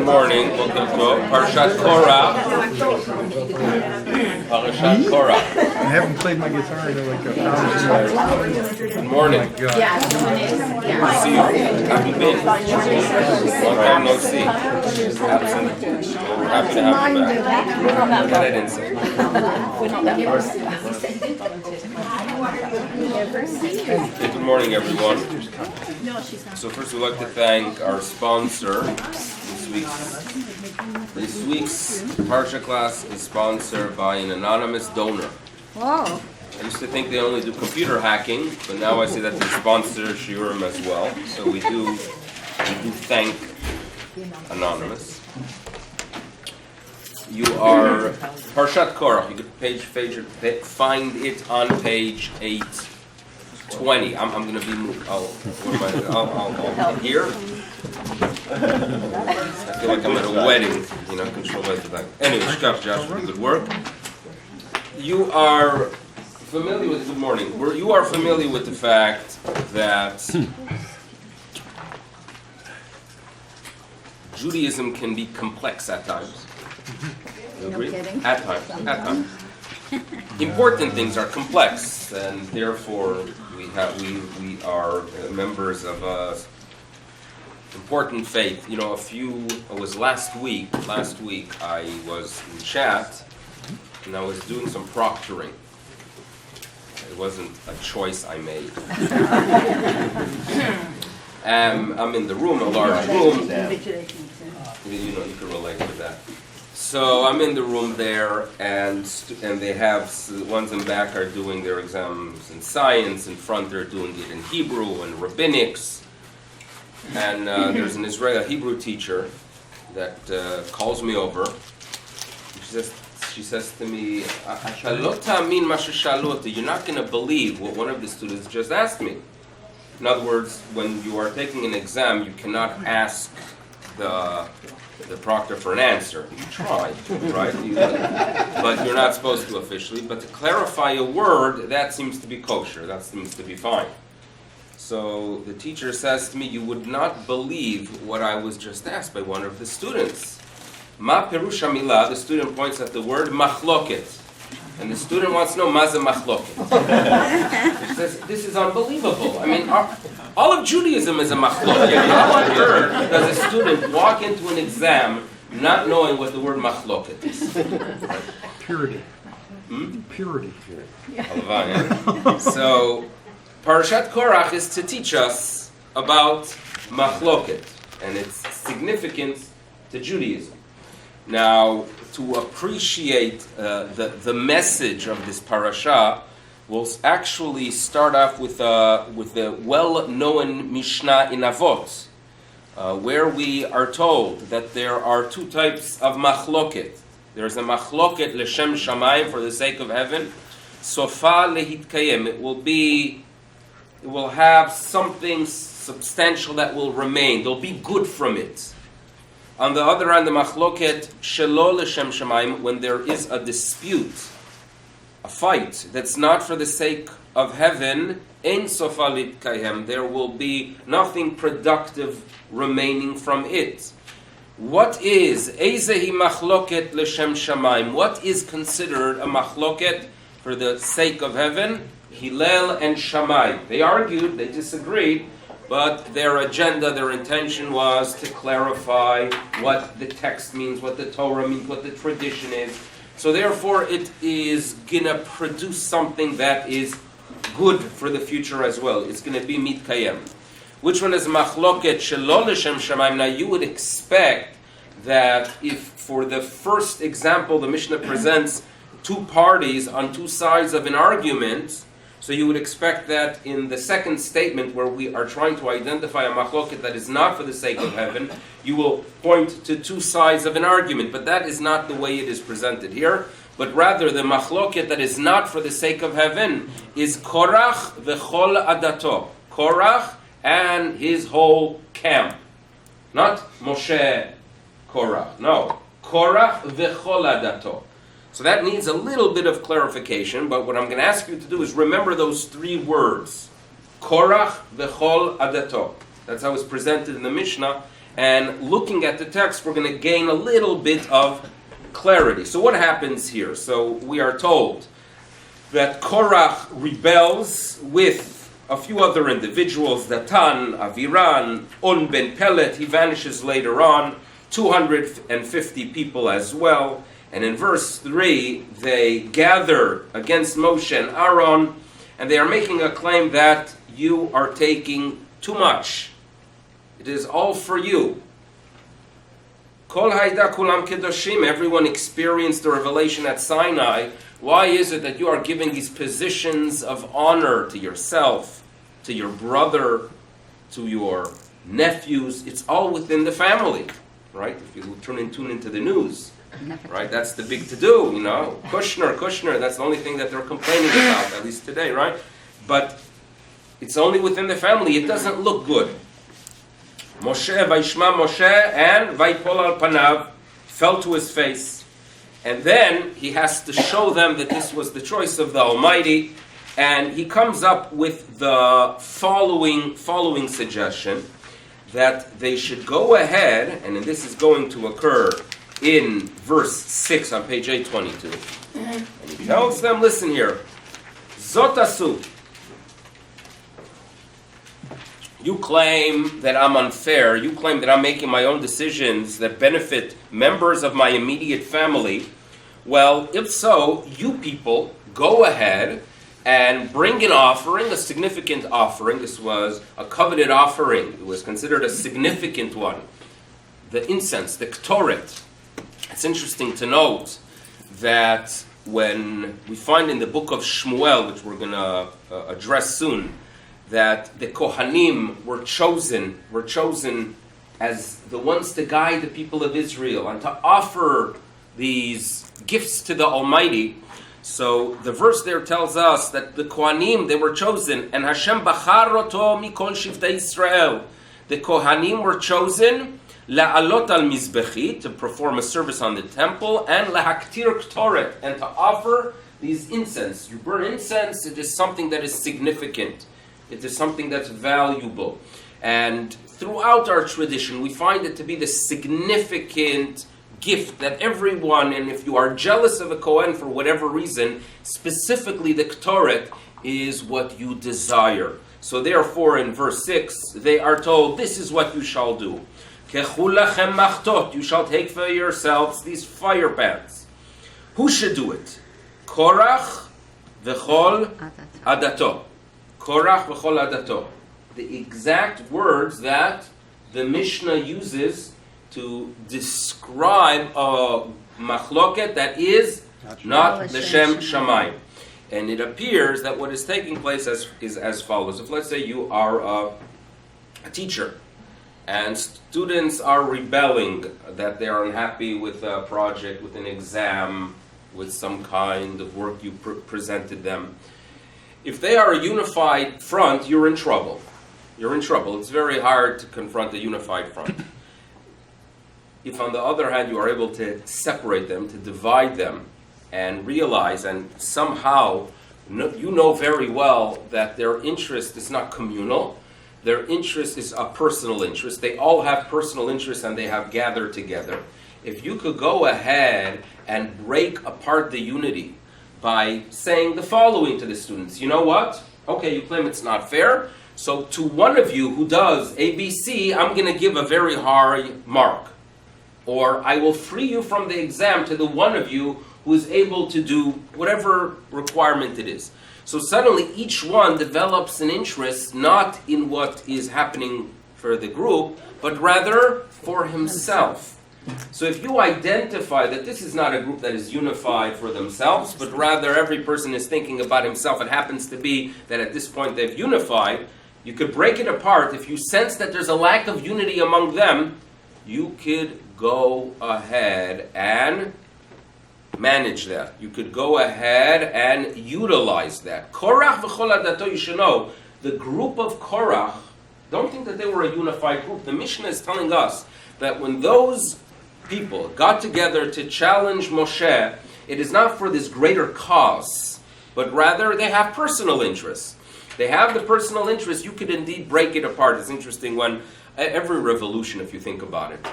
Good morning. Welcome to Parshas Korach. Parshas Korach. I haven't played my guitar in like a thousand years. Good morning. Oh my God. See you. How have you been? Long time no see. Absent. We're happy to have you back. That I didn't say. Good morning, everyone. So first, we'd like to thank our sponsor. This week's Parsha class is sponsored by an anonymous donor. Wow. I used to think they only do computer hacking, but now I see that they sponsor Shiurim as well. So we do thank Anonymous. You are Parshas Korach. You could find it on page 820. I'm going to be moved. I'll here. I feel like I'm at a wedding. Control my time. Anyway, Josh, pretty good work. You are familiar with, good morning, you are familiar with the fact that Judaism can be complex at times. You agree? No kidding. At times. Important things are complex, and therefore we are members of a important faith. It was last week I was in chat, and I was doing some proctoring. It wasn't a choice I made. I'm in the room, a large room. You can relate to that. So I'm in the room there, and they have, the ones in back are doing their exams in science, in front they're doing it in Hebrew and rabbinics. And there's an Israeli Hebrew teacher that calls me over. She says to me, you're not going to believe what one of the students just asked me. In other words, when you are taking an exam, you cannot ask the proctor for an answer. You try, right? But you're not supposed to officially. But to clarify a word, that seems to be kosher. That seems to be fine. So the teacher says to me, you would not believe what I was just asked by one of the students. Ma perusha milah, the student points at the word machloket. And the student wants to know, ma ze machloket. He says, this is unbelievable. I mean, all of Judaism is a machloket. How on earth does a student walk into an exam not knowing what the word machloket is? Purity. Purity. So, Parashat Korach is to teach us about machloket and its significance to Judaism. Now, to appreciate the message of this parasha, we'll actually start off with the well-known Mishnah in Avot, where we are told that there are two types of machloket. There's a machloket l'shem shamayim, for the sake of heaven. Sofa lehitkayem. It will have something substantial that will remain. There'll be good from it. On the other hand, the machloket shelo l'shem shamayim, when there is a dispute, a fight that's not for the sake of heaven, ein sofa litkayem, there will be nothing productive remaining from it. What is eizehi machloket l'shem shamayim? What is considered a machloket for the sake of heaven? Hillel and Shammai. They argued, they disagreed, but their agenda, their intention was to clarify what the text means, what the Torah means, what the tradition is. So therefore it is going to produce something that is good for the future as well. It's going to be mitkayem. Which one is machloket shelo l'shem shamayim? Now you would expect that if for the first example the Mishnah presents two parties on two sides of an argument, so you would expect that in the second statement where we are trying to identify a machloket that is not for the sake of heaven, you will point to two sides of an argument. But that is not the way it is presented here. But rather the machloket that is not for the sake of heaven is Korach v'chol adato. Korach and his whole camp. Not Moshe Korach. No. Korach v'chol adato. So that needs a little bit of clarification, but what I'm going to ask you to do is remember those three words. Korach v'chol adato. That's how it's presented in the Mishnah. And looking at the text, we're going to gain a little bit of clarity. So what happens here? So we are told that Korach rebels with a few other individuals, Datan, Aviran, On ben Pelet, he vanishes later on, 250 people as well. And in verse 3, they gather against Moshe and Aaron, and they are making a claim that you are taking too much. It is all for you. Kol haida kulam kedoshim, everyone experienced the revelation at Sinai. Why is it that you are giving these positions of honor to yourself, to your brother, to your nephews? It's all within the family, right? If you tune into the news, right? That's the big to-do, you know. Kushner, that's the only thing that they're complaining about, at least today, right? But it's only within the family. It doesn't look good. Moshe, Vaishma Moshe, and Vaipol al Panav, fell to his face. And then he has to show them that this was the choice of the Almighty. And he comes up with the following suggestion, that they should go ahead, and this is going to occur in verse 6 on page 822. And he tells them, listen here, Zotasu. You claim that I'm unfair. You claim that I'm making my own decisions that benefit members of my immediate family. Well, if so, you people go ahead and bring an offering, a significant offering. This was a coveted offering. It was considered a significant one. The incense, the ktoret. It's interesting to note that when we find in the book of Shmuel, which we're going to address soon, that the Kohanim were chosen as the ones to guide the people of Israel and to offer these gifts to the Almighty. So the verse there tells us that the Kohanim, they were chosen, and Hashem bachar oto mikol shivtei Yisrael. The Kohanim were chosen la'alot al mizbechi, to perform a service on the temple, and lahaktir ktoret, and to offer these incense. You burn incense, it is something that is significant. It is something that's valuable. And throughout our tradition, we find it to be the significant gift that everyone, and if you are jealous of a Kohen for whatever reason, specifically the Ktoret is what you desire. So therefore, in verse 6, they are told, this is what you shall do. Kechulachem machtot, you shall take for yourselves these fire pans. Who should do it? Korach v'chol adato. Korach v'chol adato. The exact words that the Mishnah uses to describe a machloket that is not l'shem shamayim. And it appears that what is taking place is as follows. If let's say you are a teacher, and students are rebelling that they are unhappy with a project, with an exam, with some kind of work you presented them. If they are a unified front, you're in trouble. You're in trouble. It's very hard to confront a unified front. If on the other hand you are able to separate them, to divide them, and realize and somehow you know very well that their interest is not communal, their interest is a personal interest. They all have personal interests and they have gathered together. If you could go ahead and break apart the unity by saying the following to the students, you know what? Okay, you claim it's not fair, so to one of you who does ABC, I'm going to give a very high mark. Or I will free you from the exam to the one of you who is able to do whatever requirement it is. So suddenly each one develops an interest not in what is happening for the group, but rather for himself. So if you identify that this is not a group that is unified for themselves, but rather every person is thinking about himself, it happens to be that at this point they've unified, you could break it apart. If you sense that there's a lack of unity among them, you could go ahead and manage that. You could go ahead and utilize that. Korach v'chol adato, you should know, the group of Korach, don't think that they were a unified group. The Mishnah is telling us that when those people got together to challenge Moshe, it is not for this greater cause, but rather they have personal interests. They have the personal interest. You could indeed break it apart. It's interesting when every revolution, if you think about it,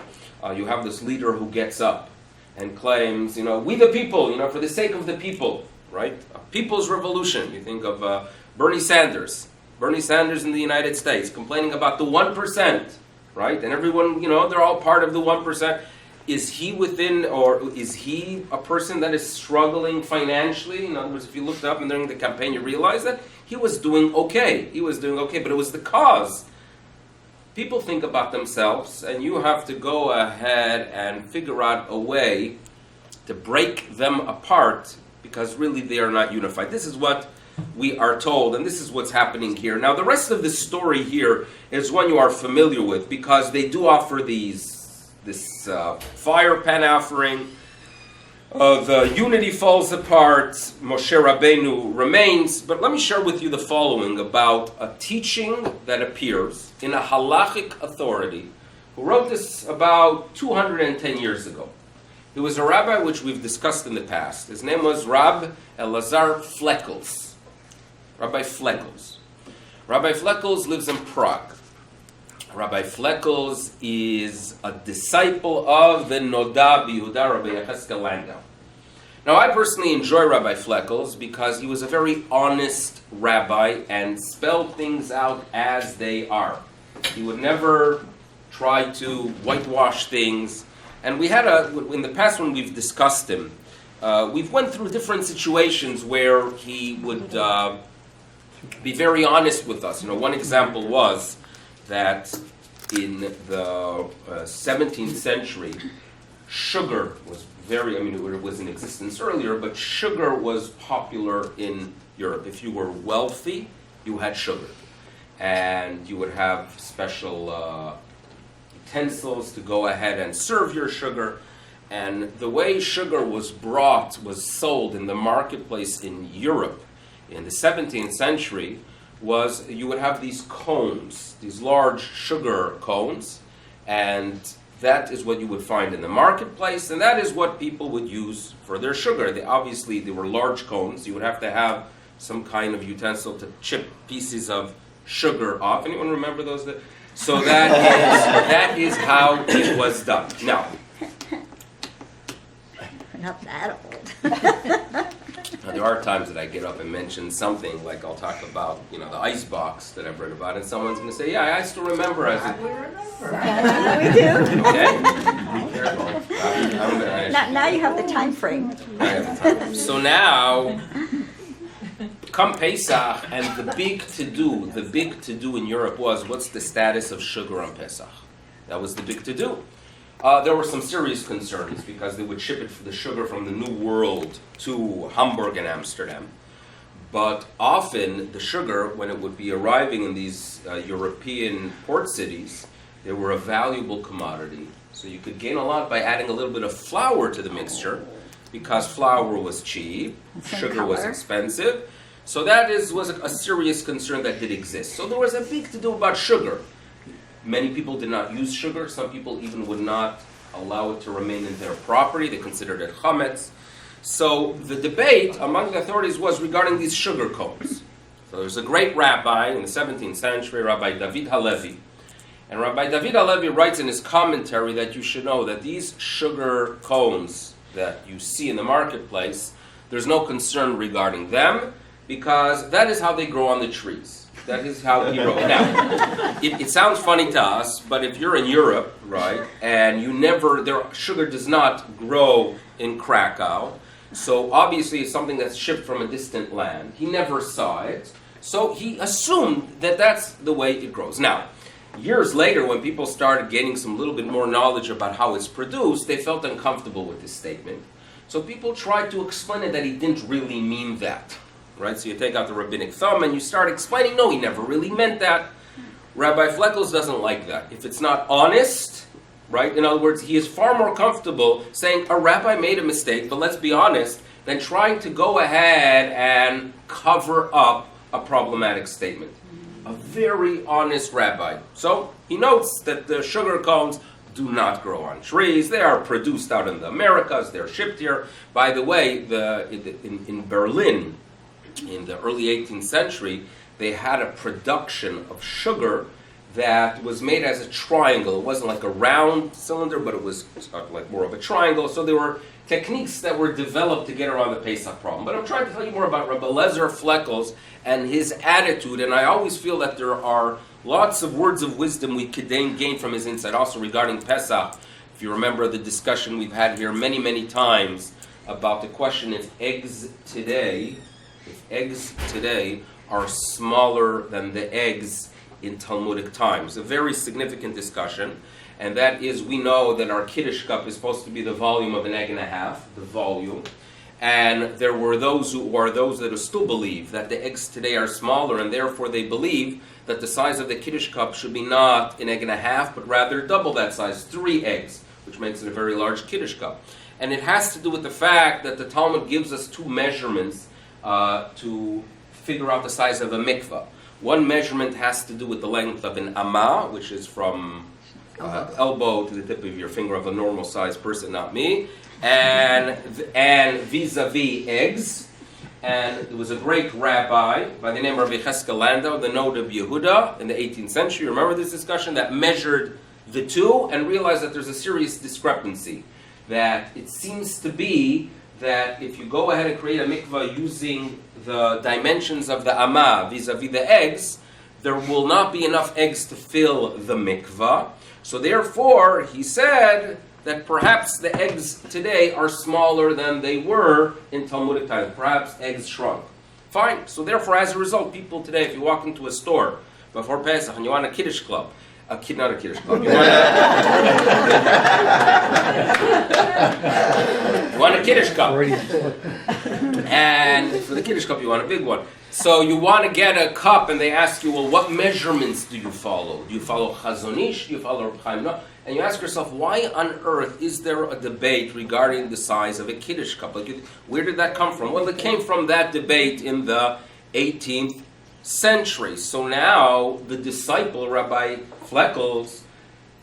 you have this leader who gets up and claims, we the people, for the sake of the people, right? A people's revolution. You think of Bernie Sanders in the United States, complaining about the 1%, right? And everyone, they're all part of the 1%. Is he within, or is he a person that is struggling financially? In other words, if you looked up and during the campaign, you realize that he was doing okay. But it was the cause. People think about themselves, and you have to go ahead and figure out a way to break them apart, because really they are not unified. This is what we are told, and this is what's happening here. Now, the rest of the story here is one you are familiar with, because they do offer this fire pan offering. The unity falls apart. Moshe Rabbeinu remains. But let me share with you the following about a teaching that appears in a halachic authority who wrote this about 210 years ago. He was a rabbi which we've discussed in the past. His name was Rab Elazar Fleckels. Rabbi Fleckels. Rabbi Fleckels lives in Prague. Rabbi Fleckels is a disciple of the Noda B'Yehuda, Rabbi Yecheskel Landau. Now, I personally enjoy Rabbi Fleckels because he was a very honest rabbi and spelled things out as they are. He would never try to whitewash things. And we had in the past when we've discussed him, we've went through different situations where he would be very honest with us. One example was that in the 17th century, sugar was it was in existence earlier, but sugar was popular in Europe. If you were wealthy, you had sugar. And you would have special utensils to go ahead and serve your sugar. And the way sugar was sold in the marketplace in Europe in the 17th century was you would have these cones, these large sugar cones, and that is what you would find in the marketplace, and that is what people would use for their sugar. They were large cones. You would have to have some kind of utensil to chip pieces of sugar off. Anyone remember those? So that is how it was done. Now, we're not that old. Now, there are times that I get up and mention something, like I'll talk about, the ice box that I've read about, and someone's going to say, yeah, I still remember as a... We do. Okay? Be careful. Now you have the time frame. I have the time. So now, come Pesach, and the big to-do in Europe was, what's the status of sugar on Pesach? That was the big to-do. There were some serious concerns because they would ship the sugar from the New World to Hamburg and Amsterdam. But often the sugar, when it would be arriving in these European port cities, they were a valuable commodity. So you could gain a lot by adding a little bit of flour to the mixture, because flour was cheap, sugar was expensive. So that was a serious concern that did exist. So there was a big to-do about sugar. Many people did not use sugar. Some people even would not allow it to remain in their property. They considered it chametz. So the debate among the authorities was regarding these sugar cones. So there's a great rabbi in the 17th century, Rabbi David Halevi. And Rabbi David Halevi writes in his commentary that you should know that these sugar cones that you see in the marketplace, there's no concern regarding them, because that is how they grow on the trees. That is how he wrote. Now, it sounds funny to us, but if you're in Europe, right, and sugar does not grow in Krakow, so obviously it's something that's shipped from a distant land. He never saw it, so he assumed that that's the way it grows. Now, years later, when people started gaining some little bit more knowledge about how it's produced, they felt uncomfortable with this statement. So people tried to explain it that he didn't really mean that. Right? So you take out the rabbinic thumb and you start explaining, no, he never really meant that. Rabbi Fleckels doesn't like that. If it's not honest, right? In other words, he is far more comfortable saying a rabbi made a mistake, but let's be honest, than trying to go ahead and cover up a problematic statement. A very honest rabbi. So he notes that the sugar cones do not grow on trees. They are produced out in the Americas. They're shipped here. By the way, in Berlin, in the early 18th century, they had a production of sugar that was made as a triangle. It wasn't like a round cylinder, but it was like more of a triangle. So there were techniques that were developed to get around the Pesach problem. But I'm trying to tell you more about Rabbi Lezer Fleckels and his attitude, and I always feel that there are lots of words of wisdom we could gain from his insight. Also regarding Pesach, if you remember the discussion we've had here many, many times about the question if eggs today are smaller than the eggs in Talmudic times. A very significant discussion, and that is, we know that our Kiddush cup is supposed to be the volume of an egg and a half, the volume, and there were those that still believe that the eggs today are smaller, and therefore they believe that the size of the Kiddush cup should be not an egg and a half, but rather double that size, 3 eggs, which makes it a very large Kiddush cup. And it has to do with the fact that the Talmud gives us 2 measurements to figure out the size of a mikvah. One measurement has to do with the length of an amah, which is from elbow to the tip of your finger of a normal sized person, not me, and vis-a-vis eggs. And there was a great rabbi by the name of Rabbi Cheskel Landau, the Nod of Yehuda in the 18th century. Remember this discussion? That measured the 2 and realized that there's a serious discrepancy. That it seems to be that if you go ahead and create a mikvah using the dimensions of the amah vis-a-vis the eggs, there will not be enough eggs to fill the mikvah. So therefore, he said that perhaps the eggs today are smaller than they were in Talmudic times. Perhaps eggs shrunk. Fine. So therefore, as a result, people today, if you walk into a store before Pesach and you want a Kiddush club, not a Kiddush club. You want a Kiddush cup. And for the Kiddush cup, you want a big one. So you want to get a cup, and they ask you, well, what measurements do you follow? Do you follow Chazon Ish? Do you follow Reb Chaim? No. And you ask yourself, why on earth is there a debate regarding the size of a Kiddush cup? Where did that come from? Well, it came from that debate in the 18th century. So now the disciple, Rabbi Fleckels,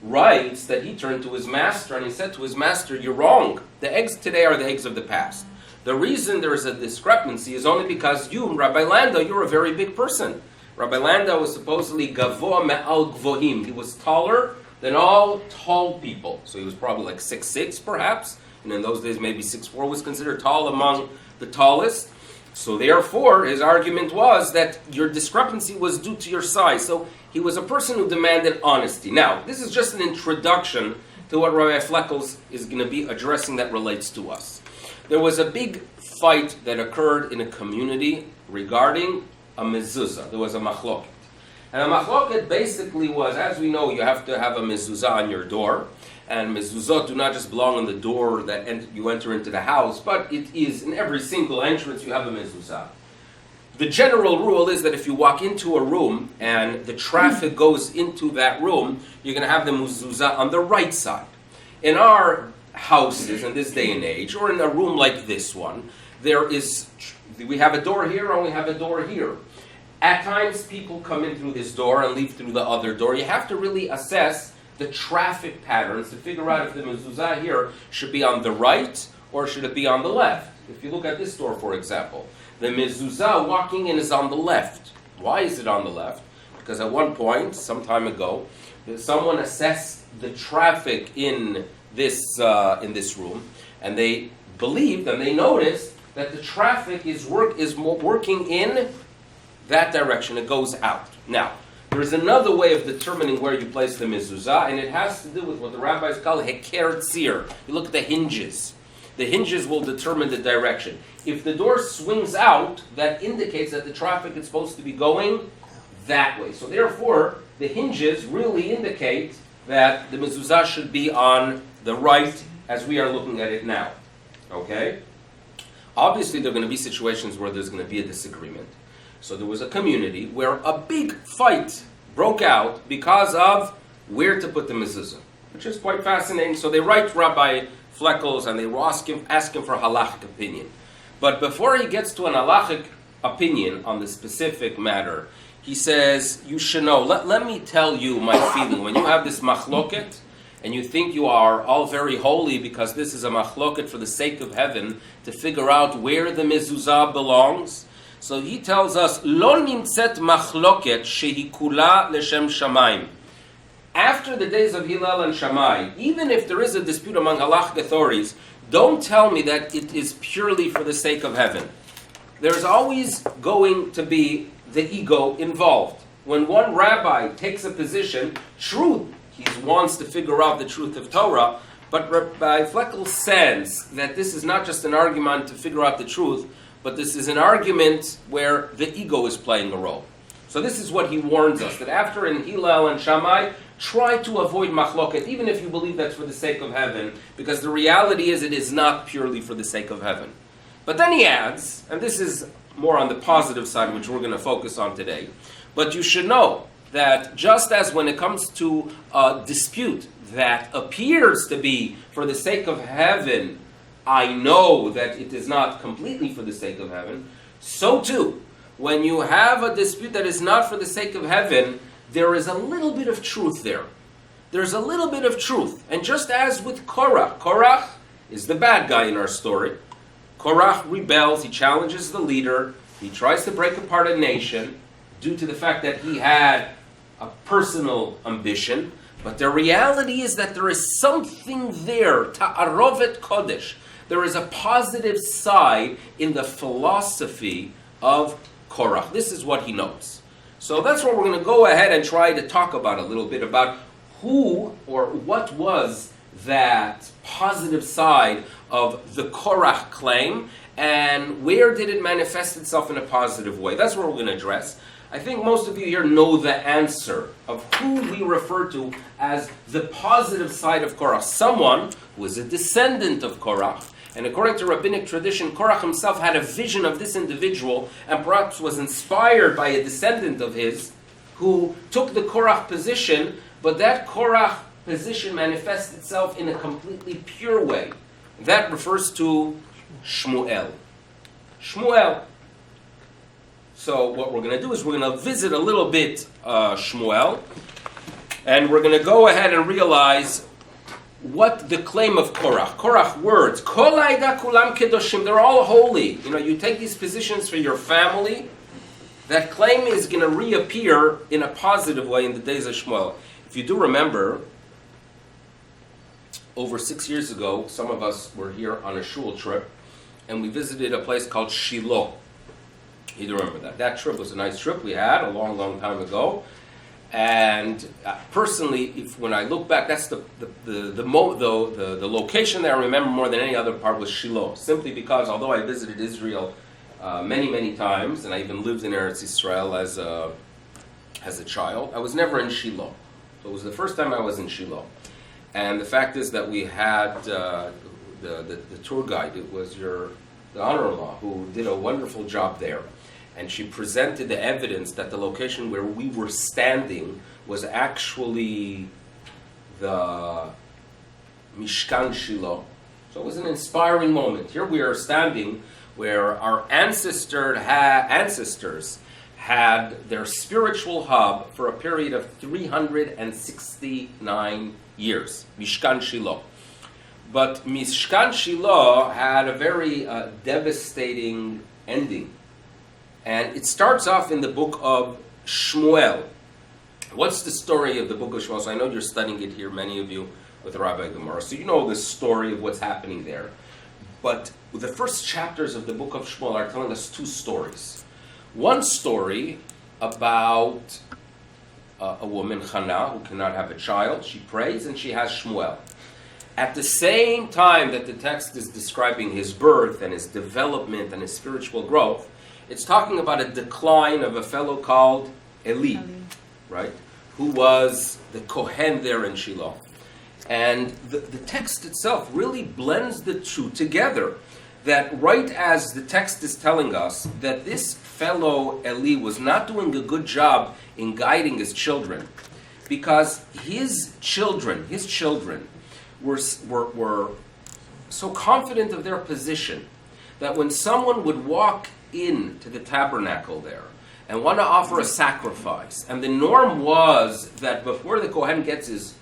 writes that he turned to his master and he said to his master, you're wrong. The eggs today are the eggs of the past. The reason there is a discrepancy is only because you, Rabbi Landau, you're a very big person. Rabbi Landau was supposedly gavoa me'al gvohim. He was taller than all tall people. So he was probably like 6'6", perhaps. And in those days, maybe 6'4" was considered tall among the tallest. So therefore, his argument was that your discrepancy was due to your size. So he was a person who demanded honesty. Now, this is just an introduction to what Rabbi Fleckels is going to be addressing that relates to us. There was a big fight that occurred in a community regarding a mezuzah. There was a machloket. And a machloket basically was, as we know, you have to have a mezuzah on your door. And mezuzot do not just belong on the door that you enter into the house, but it is in every single entrance you have a mezuzah. The general rule is that if you walk into a room and the traffic goes into that room, you're going to have the mezuzah on the right side. In our houses in this day and age, or in a room like this one, we have a door here and we have a door here. At times people come in through this door and leave through the other door. You have to really assess the traffic patterns to figure out if the mezuzah here should be on the right or should it be on the left. If you look at this door, for example, the mezuzah walking in is on the left. Why is it on the left? Because at one point, some time ago, someone assessed the traffic in this room, and they believed and they noticed that the traffic is working in that direction. It goes out. Now, there is another way of determining where you place the mezuzah, and it has to do with what the rabbis call heker tzir. You look at the hinges. The hinges will determine the direction. If the door swings out, that indicates that the traffic is supposed to be going that way. So therefore, the hinges really indicate that the mezuzah should be on the right as we are looking at it now. Okay? Obviously, there are going to be situations where there's going to be a disagreement. So there was a community where a big fight broke out because of where to put the mezuzah, which is quite fascinating. So they write Rabbi Fleckels and they ask him for a halachic opinion. But before he gets to an halachic opinion on the specific matter, he says, you should know, let me tell you my feeling. When you have this machloket, and you think you are all very holy because this is a machloket for the sake of heaven, to figure out where the mezuzah belongs. So he tells us, Lo nimtzet machloket shehi kula leshem shamayim. after the days of Hillel and Shammai, even if there is a dispute among halachic authorities, don't tell me that it is purely for the sake of heaven. There's always going to be the ego involved. When one rabbi takes a position, true, he wants to figure out the truth of Torah, but Rabbi Fleckel says that this is not just an argument to figure out the truth, but this is an argument where the ego is playing a role. So this is what he warns us, that after in Hillel and Shammai, try to avoid machloket, even if you believe that's for the sake of heaven, because the reality is it is not purely for the sake of heaven. But then he adds, and this is more on the positive side, which we're going to focus on today, but you should know that just as when it comes to a dispute that appears to be for the sake of heaven, I know that it is not completely for the sake of heaven, so too, when you have a dispute that is not for the sake of heaven, there is a little bit of truth there. There's a little bit of truth. And just as with Korach, Korach is the bad guy in our story. Korach rebels, he challenges the leader, he tries to break apart a nation due to the fact that he had a personal ambition. But the reality is that there is something there, ta'arovet kodesh. There is a positive side in the philosophy of Korach. This is what he knows. So that's what we're going to go ahead and try to talk about a little bit, about who or what was that positive side of the Korach claim, and where did it manifest itself in a positive way. That's what we're going to address. I think most of you here know the answer of who we refer to as the positive side of Korach, someone who is a descendant of Korach. And according to rabbinic tradition, Korach himself had a vision of this individual and perhaps was inspired by a descendant of his who took the Korach position, but that Korach position manifests itself in a completely pure way. That refers to Shmuel. Shmuel. So what we're going to do is we're going to visit a little bit Shmuel, and we're going to go ahead and realize what the claim of Korach. Korach words, Kol Aida Kulam Kedoshim, they're all holy. You know, you take these positions for your family, that claim is going to reappear in a positive way in the days of Shmuel. If you do remember, over 6 years ago, some of us were here on a shul trip, and we visited a place called Shiloh. You do remember that. That trip was a nice trip we had a long, long time ago. And personally, when I look back, that's the location that I remember more than any other part was Shiloh. Simply because, although I visited Israel many, many times, and I even lived in Eretz Israel as a child, I was never in Shiloh. So it was the first time I was in Shiloh. And the fact is that we had the tour guide. It was the honor-in-law who did a wonderful job there. And she presented the evidence that the location where we were standing was actually the Mishkan Shiloh. So it was an inspiring moment. Here we are standing where our ancestors had their spiritual hub for a period of 369 years, Mishkan Shiloh. But Mishkan Shiloh had a very devastating ending. And it starts off in the book of Shmuel. What's the story of the book of Shmuel? So I know you're studying it here, many of you, with Rabbi Gemara. So you know the story of what's happening there. But the first chapters of the book of Shmuel are telling us two stories. One story about a woman, Hannah, who cannot have a child. She prays and she has Shmuel. At the same time that the text is describing his birth and his development and his spiritual growth, it's talking about a decline of a fellow called Eli, right? Who was the Kohen there in Shiloh. And the text itself really blends the two together. That right as the text is telling us that this fellow Eli was not doing a good job in guiding his children, because his children were so confident of their position that when someone would walk into the tabernacle there and want to offer a sacrifice, and the norm was that before the Kohen gets his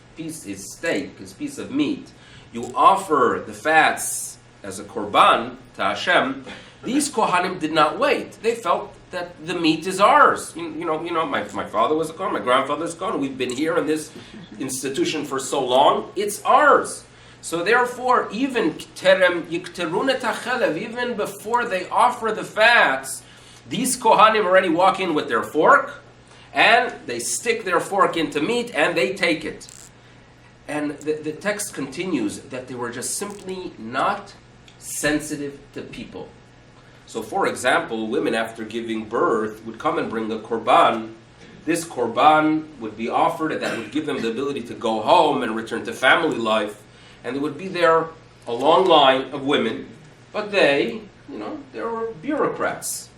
steak, his piece of meat, you offer the fats as a korban to Hashem. These Kohanim did not wait. They felt that the meat is ours. My father was a Kohen, my grandfather was a Kohen. We've been here in this institution for so long. It's ours. So therefore, even even before they offer the fats, these Kohanim already walk in with their fork, and they stick their fork into meat, and they take it. And the text continues that they were just simply not sensitive to people. So, for example, women after giving birth would come and bring a korban. This korban would be offered, and that would give them the ability to go home and return to family life. And there would be there a long line of women, but they were bureaucrats.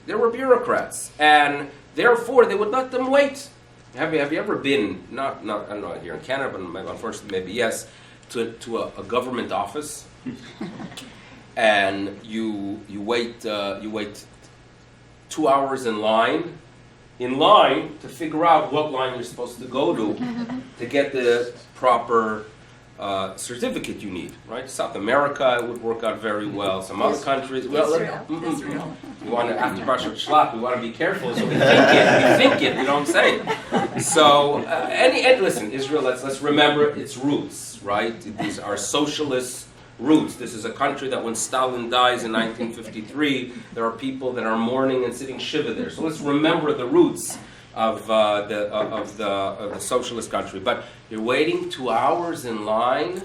And therefore they would let them wait. Have you ever been, not I don't know, here in Canada, but unfortunately maybe yes, to a government office? And you wait 2 hours in line to figure out what line you're supposed to go to get the proper certificate you need, right? South America, it would work out very well. Some other countries, Israel. We want to, after Parshas Korach, we want to be careful, so we think it, we don't say it. So, and listen, Israel, let's remember its roots, right? These are socialist roots. This is a country that when Stalin dies in 1953, there are people that are mourning and sitting shiva there. So let's remember the roots of the socialist country. But you're waiting 2 hours in line,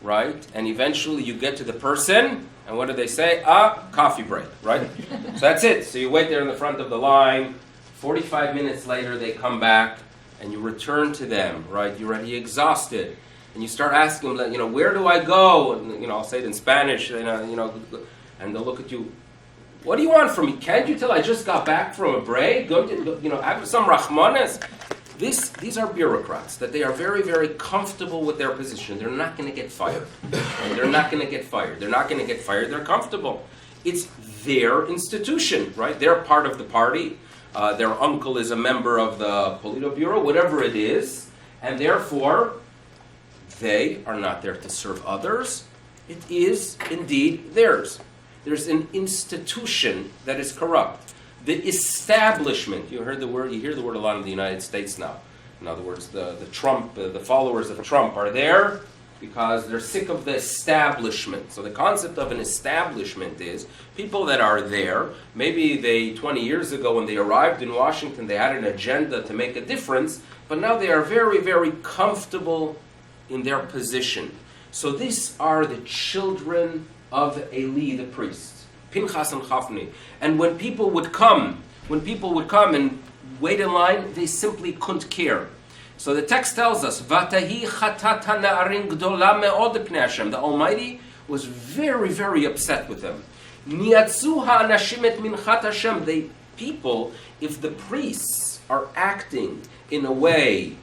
right? And eventually you get to the person, and what do they say? Coffee break, right? So that's it. So you wait there in the front of the line. 45 minutes later, they come back, and you return to them, right? You're already exhausted. And you start asking them, where do I go? And, I'll say it in Spanish, and they'll look at you. What do you want from me? Can't you tell I just got back from a break? Have some rachmanes. These are bureaucrats, that they are very, very comfortable with their position. They're not going to get fired. They're not going to get fired. They're comfortable. It's their institution, right? They're part of the party. Their uncle is a member of the Politburo, whatever it is. And therefore, they are not there to serve others. It is indeed theirs. There's an institution that is corrupt. The establishment, you hear the word a lot in the United States now. In other words, the followers of Trump are there because they're sick of the establishment. So the concept of an establishment is people that are there, maybe 20 years ago when they arrived in Washington, they had an agenda to make a difference, but now they are very, very comfortable in their position. So these are the children of Eli the priest, Pinchas and Chafni. And when people would come and wait in line, they simply couldn't care. So the text tells us, Vatahi chatat ha'na'arim gdola me'od pnei Hashem. The Almighty was very, very upset with them. Niatzu ha'anashim et minchat Hashem. The people, if the priests are acting in a way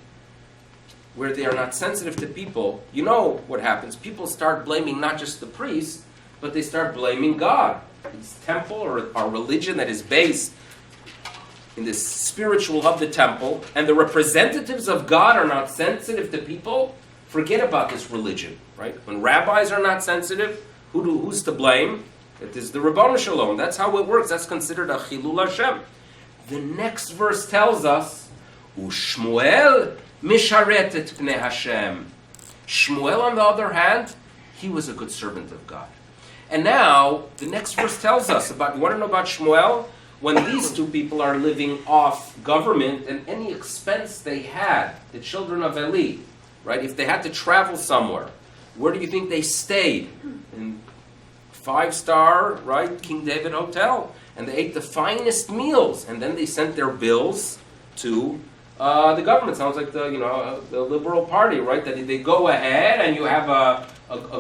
where they are not sensitive to people, you know what happens. People start blaming not just the priest, but they start blaming God. This temple or our religion that is based in this spiritual of the temple, and the representatives of God are not sensitive to people, forget about this religion, right? When rabbis are not sensitive, who's to blame? It is the Rabbanu Shalom. That's how it works. That's considered a Chilul Hashem. The next verse tells us, U'Shmuel misharet et pnei Hashem. Shmuel, on the other hand, he was a good servant of God. And now, the next verse tells us about, you want to know about Shmuel? When these two people are living off government and any expense they had, the children of Eli, right? If they had to travel somewhere, where do you think they stayed? In 5-star, right, King David Hotel. And they ate the finest meals. And then they sent their bills to the government. Sounds like the Liberal Party, right? That they go ahead and you have a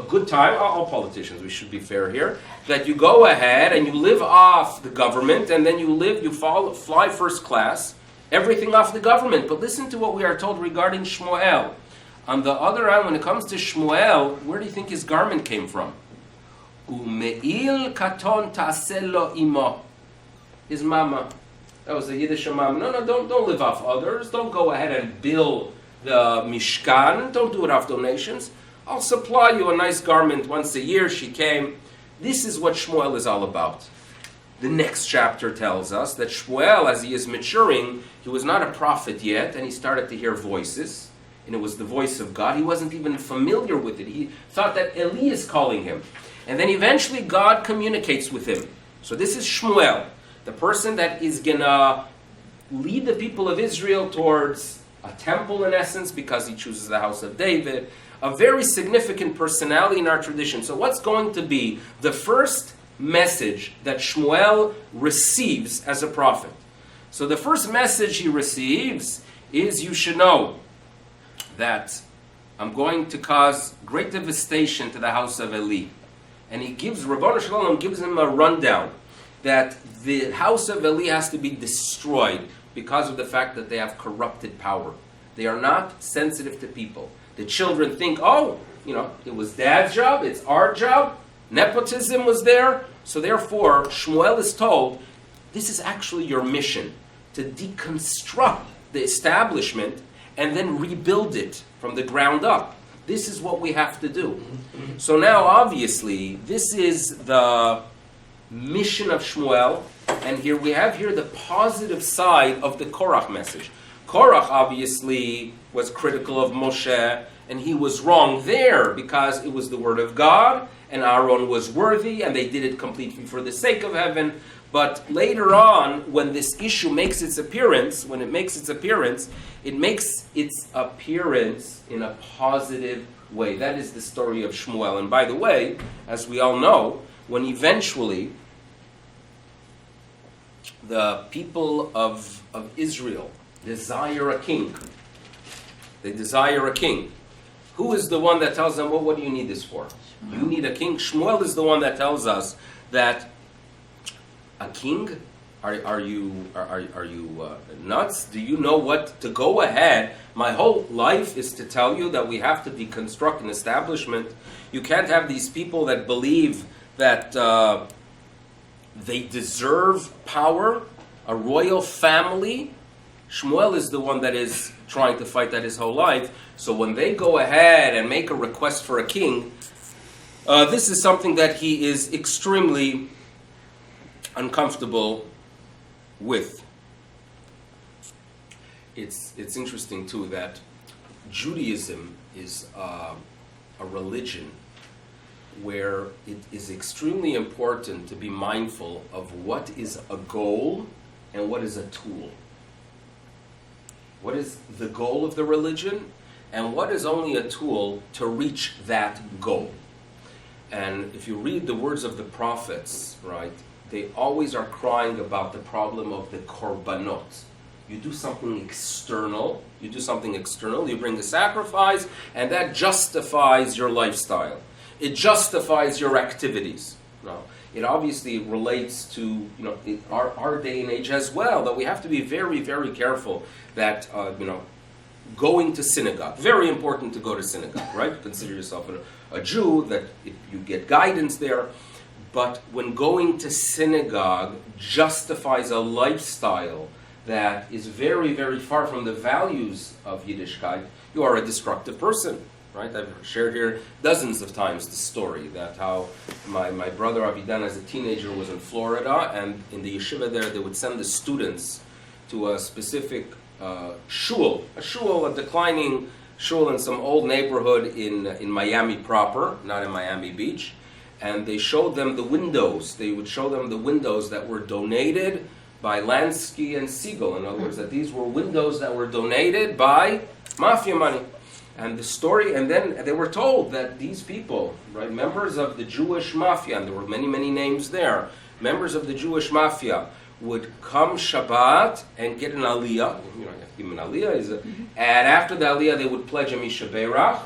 good time. All politicians, we should be fair here. That you go ahead and you live off the government, and then you fly first class, everything off the government. But listen to what we are told regarding Shmuel. On the other hand, when it comes to Shmuel, where do you think his garment came from? Umeil katon ta'aseh lo imo. His mama. That was the Yiddish mama. No, don't live off others. Don't go ahead and build the Mishkan. Don't do it off donations. I'll supply you a nice garment once a year. She came. This is what Shmuel is all about. The next chapter tells us that Shmuel, as he is maturing, he was not a prophet yet, and he started to hear voices, and it was the voice of God. He wasn't even familiar with it. He thought that Eli is calling him. And then eventually God communicates with him. So this is Shmuel, the person that is going to lead the people of Israel towards a temple, in essence, because he chooses the house of David. A very significant personality in our tradition. So what's going to be the first message that Shmuel receives as a prophet? So the first message he receives is, you should know that I'm going to cause great devastation to the house of Eli. And he gives, Rabbanu Shalom gives him a rundown that the house of Eli has to be destroyed because of the fact that they have corrupted power. They are not sensitive to people. The children think, oh, it was dad's job, it's our job. Nepotism was there. So therefore, Shmuel is told, this is actually your mission, to deconstruct the establishment and then rebuild it from the ground up. This is what we have to do. So now, obviously, this is the mission of Shmuel, and here we have the positive side of the Korach message. Korach obviously was critical of Moshe, and he was wrong there because it was the word of God, and Aaron was worthy, and they did it completely for the sake of heaven. But later on, when this issue makes its appearance, it makes its appearance in a positive way. That is the story of Shmuel. And by the way, as we all know, when eventually the people of Israel desire a king, they desire a king. Who is the one that tells them, well, what do you need this for? You need a king? Shmuel is the one that tells us that a king? Are you nuts? Do you know what to go ahead? My whole life is to tell you that we have to deconstruct an establishment. You can't have these people that believe that they deserve power, a royal family. Shmuel is the one that is trying to fight that his whole life. So when they go ahead and make a request for a king, this is something that he is extremely uncomfortable with. It's interesting too that Judaism is a religion where it is extremely important to be mindful of what is a goal and what is a tool. What is the goal of the religion and what is only a tool to reach that goal? And if you read the words of the prophets, right, they always are crying about the problem of the korbanot. You do something external, you bring the sacrifice, and that justifies your lifestyle. It justifies your activities. No, it obviously relates to our day and age as well, that we have to be very, very careful that going to synagogue, very important to go to synagogue, right? Consider yourself a Jew, that if you get guidance there. But when going to synagogue justifies a lifestyle that is very, very far from the values of Yiddishkeit, you are a destructive person, right? I've shared here dozens of times the story that how my brother Avidan as a teenager was in Florida, and in the yeshiva there they would send the students to a specific shul, a declining shul in some old neighborhood in Miami proper, not in Miami Beach. And they showed them the windows. They would show them the windows that were donated by Lansky and Siegel. In other words, that these were windows that were donated by mafia money. And the story, and then they were told that these people, right, members of the Jewish mafia, and there were many, many names there, members of the Jewish mafia would come Shabbat and get an aliyah. You have to give them an aliyah. And after the aliyah, they would pledge a Misha Beirach.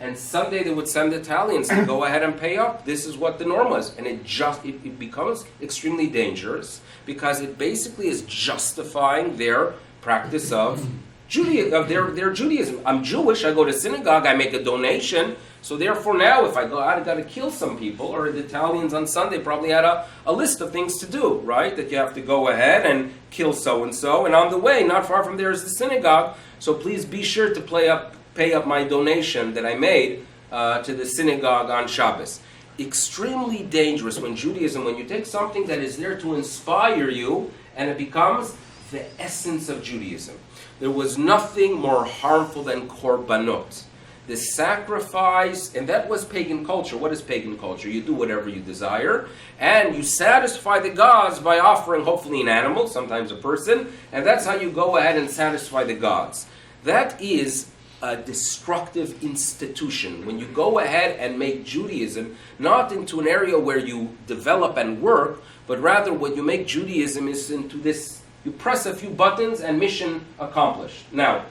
And Sunday they would send Italians to go ahead and pay up. This is what the norm was. And it becomes extremely dangerous because it basically is justifying their practice of Judaism, of their Judaism. I'm Jewish, I go to synagogue, I make a donation, so therefore now if I go out, I've got to kill some people. Or the Italians on Sunday probably had a list of things to do, right? That you have to go ahead and kill so-and-so. And on the way, not far from there is the synagogue, so please be sure to pay up my donation that I made to the synagogue on Shabbos. extremely dangerous when you take something that is there to inspire you and it becomes the essence of Judaism. There was nothing more harmful than korbanot. The sacrifice, and that was pagan culture. What is pagan culture? You do whatever you desire, and you satisfy the gods by offering hopefully an animal, sometimes a person, and that's how you go ahead and satisfy the gods. That is a destructive institution. When you go ahead and make Judaism not into an area where you develop and work, but rather what you make Judaism is into this, you press a few buttons and mission accomplished. Now,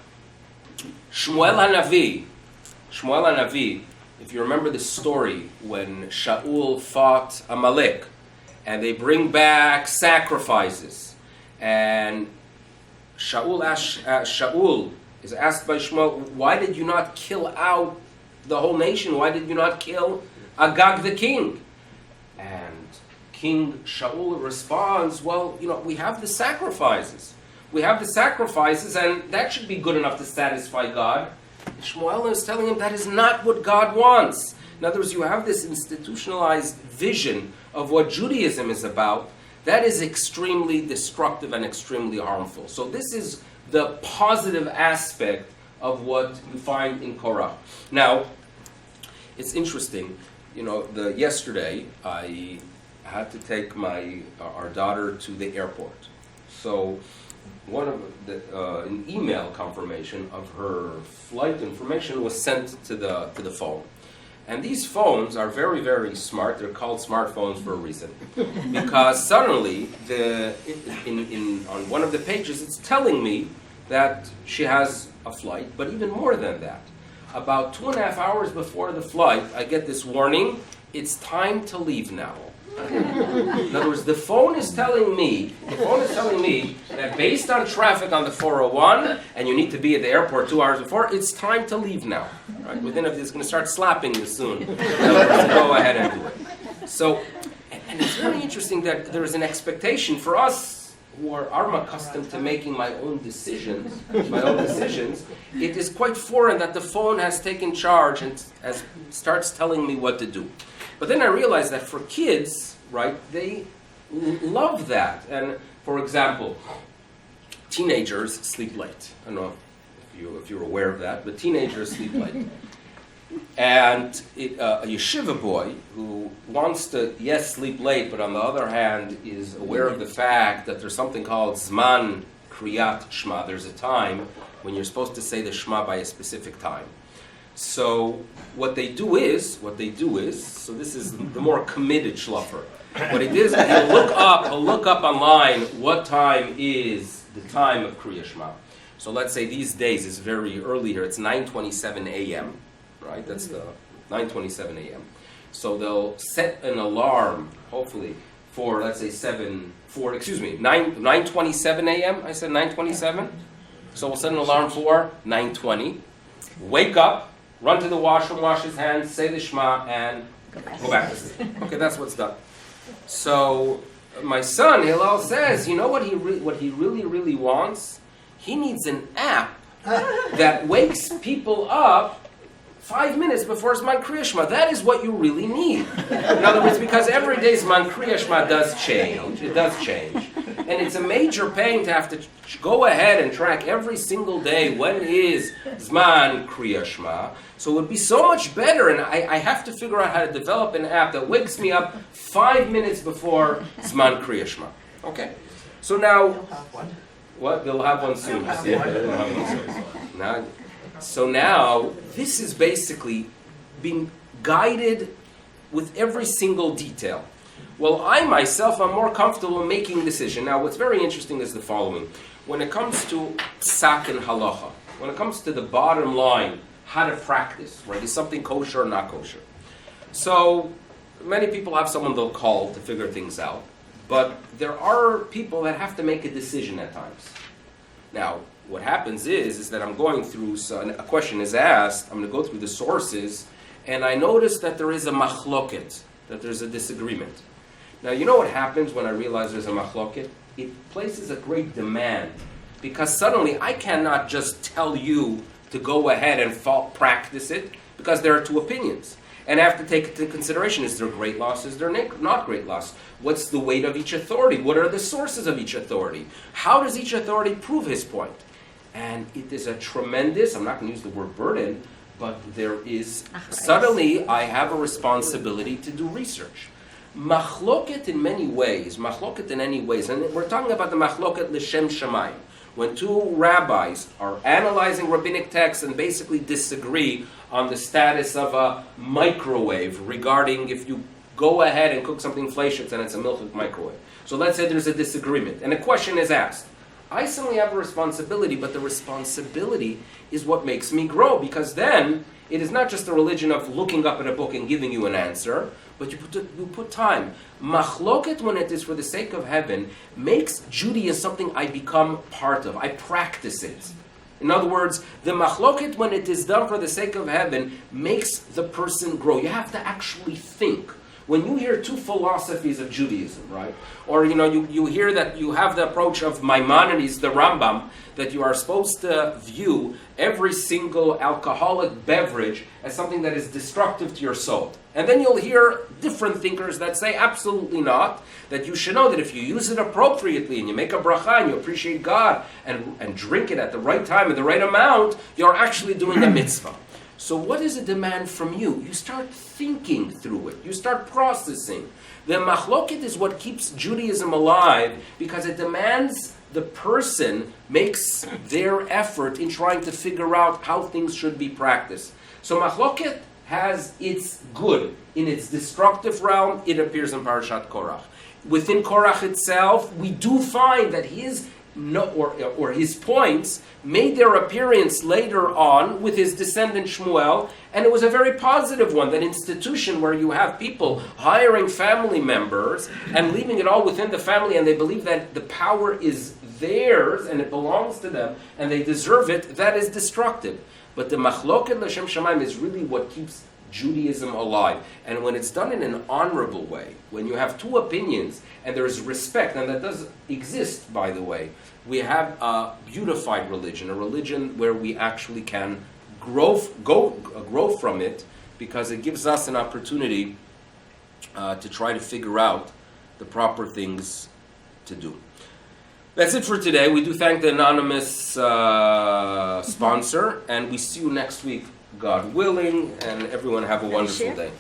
Shmuel HaNavi, if you remember the story when Shaul fought Amalek, and they bring back sacrifices, and Shaul is asked by Shmuel, why did you not kill out the whole nation? Why did you not kill Agag the king? And King Shaul responds, well, we have the sacrifices. We have the sacrifices, and that should be good enough to satisfy God. Shmuel is telling him that is not what God wants. In other words, you have this institutionalized vision of what Judaism is about. That is extremely destructive and extremely harmful. So this is the positive aspect of what you find in Korach. Now, it's interesting. Yesterday I had to take our daughter to the airport. So one of an email confirmation of her flight information was sent to the phone. And these phones are very, very smart. They're called smartphones for a reason. Because suddenly, on one of the pages, it's telling me that she has a flight, but even more than that. About 2.5 hours before the flight, I get this warning, it's time to leave now. In other words, the phone is telling me that based on traffic on the 401, and you need to be at the airport 2 hours before, it's time to leave now. Right? It's going to start slapping you soon. In other words, go ahead and do it. So, and it's very interesting that there is an expectation for us who are accustomed to making my own decisions. It is quite foreign that the phone has taken charge and starts telling me what to do. But then I realized that for kids, right, they love that. And for example, teenagers sleep late. I don't know if you're aware of that, but teenagers sleep late. And a yeshiva boy who wants to, sleep late, but on the other hand is aware of the fact that there's something called Zman Kriyat Shema. There's a time when you're supposed to say the Shema by a specific time. So what they do is, so this is the more committed schluffer. What it is, he'll look up online what time is the time of Kriya Shema. So let's say these days it's very early here. It's 9:27 a.m. Right? That's the 9:27 a.m. So they'll set an alarm, hopefully, for let's say 9:27 a.m. I said 9:27. So we'll set an alarm for 9:20. Wake up, run to the washroom, wash his hands, say the Shema, and go back to sleep. Okay, that's what's done. So my son Hillel says, you know what he really wants? He needs an app that wakes people up 5 minutes before Zman Kriya Shema. That is what you really need. In other words, because every day Zman Kriya Shema does change. It does change. And it's a major pain to have to go ahead and track every single day when is Zman Kriya Shema. So it would be so much better, and I have to figure out how to develop an app that wakes me up 5 minutes before Zman Kriya Shema. Okay. So now, what? They'll have one soon. Now, this is basically being guided with every single detail. Well, I myself am more comfortable making decision. Now, what's very interesting is the following. When it comes to psak and halacha, when it comes to the bottom line, how to practice, right? Is something kosher or not kosher? So, many people have someone they'll call to figure things out. But there are people that have to make a decision at times. Now, what happens is that I'm going through, so a question is asked, I'm going to go through the sources, and I notice that there is a machloket, that there's a disagreement. Now, you know what happens when I realize there's a machloket? It places a great demand, because suddenly I cannot just tell you to go ahead and practice it, because there are two opinions. And I have to take into consideration, is there great loss, is there not great loss? What's the weight of each authority? What are the sources of each authority? How does each authority prove his point? And it is a tremendous, I'm not going to use the word burden, but there is, suddenly I have a responsibility to do research. Machloket in many ways, machloket in any ways, and we're talking about the machloket l'shem shamayim. When two rabbis are analyzing rabbinic texts and basically disagree on the status of a microwave regarding if you go ahead and cook something fleishitz and it's a milchik microwave. So let's say there's a disagreement and a question is asked. I certainly have a responsibility, but the responsibility is what makes me grow, because then it is not just a religion of looking up at a book and giving you an answer, but you put time. Machloket, when it is for the sake of heaven, makes Judaism something I become part of. I practice it. In other words, the machloket, when it is done for the sake of heaven, makes the person grow. You have to actually think. When you hear two philosophies of Judaism, right? Or, you hear that you have the approach of Maimonides, the Rambam, that you are supposed to view every single alcoholic beverage as something that is destructive to your soul. And then you'll hear different thinkers that say absolutely not, that you should know that if you use it appropriately and you make a bracha and you appreciate God and drink it at the right time and the right amount, you're actually doing a mitzvah. So what is a demand from you? You start thinking through it. You start processing. The machloket is what keeps Judaism alive, because it demands the person makes their effort in trying to figure out how things should be practiced. So machloket has its good. In its destructive realm, it appears in Parashat Korach. Within Korach itself, we do find that his points made their appearance later on with his descendant Shmuel, and it was a very positive one, that institution where you have people hiring family members and leaving it all within the family, and they believe that the power is theirs and it belongs to them and they deserve it, that is destructive. But the machloket l'shem shamayim is really what keeps Judaism alive. And when it's done in an honorable way, when you have two opinions and there is respect, and that does exist, by the way, we have a beautified religion, a religion where we actually can grow from it, because it gives us an opportunity to try to figure out the proper things to do. That's it for today. We do thank the anonymous sponsor, and we see you next week, God willing, and everyone have a wonderful day.